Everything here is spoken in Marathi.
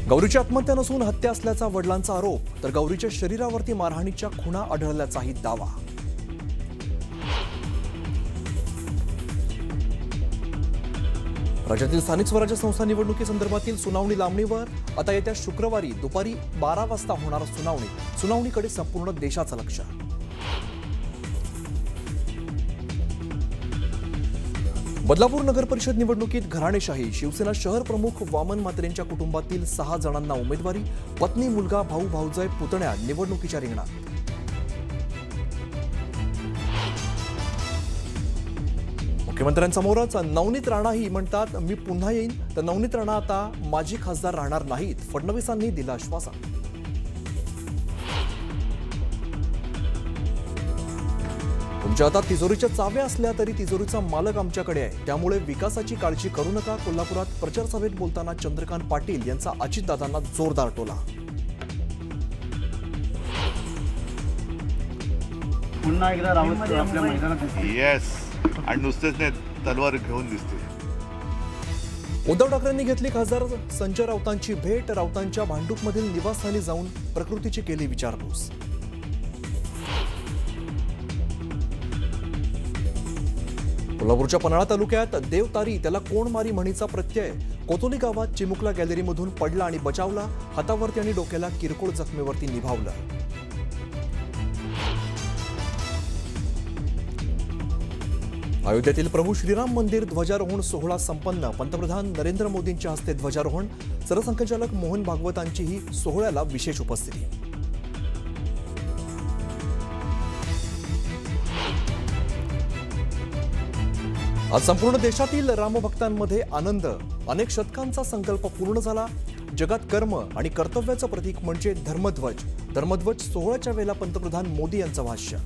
गौरीची आत्महत्या नसून हत्या असल्याचा वडिलांचा आरोप, तर गौरीच्या शरीरावरती मारहाणीच्या खुणा आढळल्याचाही दावा. राज्यातील स्थानिक स्वराज्य संस्था निवडणुकीसंदर्भातील सुनावणी लांबणीवर. आता येत्या शुक्रवारी दुपारी 12 वाजता होणार सुनावणीकडे संपूर्ण देशाचं लक्ष. बदलापूर नगर परिषद निवडणुकीत घराणेशाही. शिवसेना शहर प्रमुख वामन म्हात्रेंच्या कुटुंबातील 6 जणांना उमेदवारी. पत्नी, मुलगा, भाऊ, भाऊजाई, पुतण्या निवडणुकीच्या रिंगणात. मुख्यमंत्र्यांसमोरच नवनीत राणाही म्हणतात, मी पुन्हा येईन. तर नवनीत राणा आता माजी खासदार राहणार नाहीत, फडणवीसांनी दिलं आश्वासन. तुमच्या हातात तिजोरीच्या चाव्या असल्या तरी तिजोरीचा मालक आमच्याकडे आहे, त्यामुळे विकासाची काळजी करू नका. कोल्हापुरात प्रचार सभेत बोलताना चंद्रकांत पाटील यांचा अजितदादांना जोरदार टोला. पुन्हा एकदा रावत आपल्या मैदानात येस, आणि नुसतेच नाही, तलवार घेऊन दिसते. उद्धव ठाकरेंनी घेतली खासदार संजय राऊतांची भेट. राऊतांच्या भांडूपमधील निवासस्थानी जाऊन प्रकृतीची केली विचारपूस. कोल्हापूरच्या पन्हाळा तालुक्यात देवतारी, त्याला कोण मारी म्हणीचा प्रत्यय. कोतोली गावात चिमुकला गॅलरीमधून पडला आणि बचावला. हातावरती आणि डोक्याला किरकोळ जखमेवरती निभावलं. अयोध्येतील प्रभू श्रीराम मंदिर ध्वजारोहण सोहळा संपन्न. पंतप्रधान नरेंद्र मोदींच्या हस्ते ध्वजारोहण. सरसंघचालक मोहन भागवतांचीही सोहळ्याला विशेष उपस्थिती. आज संपूर्ण देशातील रामभक्तांमध्ये आनंद. अनेक शतकांचा संकल्प पूर्ण झाला. जगात कर्म आणि कर्तव्याचं प्रतीक म्हणजे धर्मध्वज. धर्मध्वज सोहळ्याच्या वेळेला पंतप्रधान मोदी यांचं भाष्य.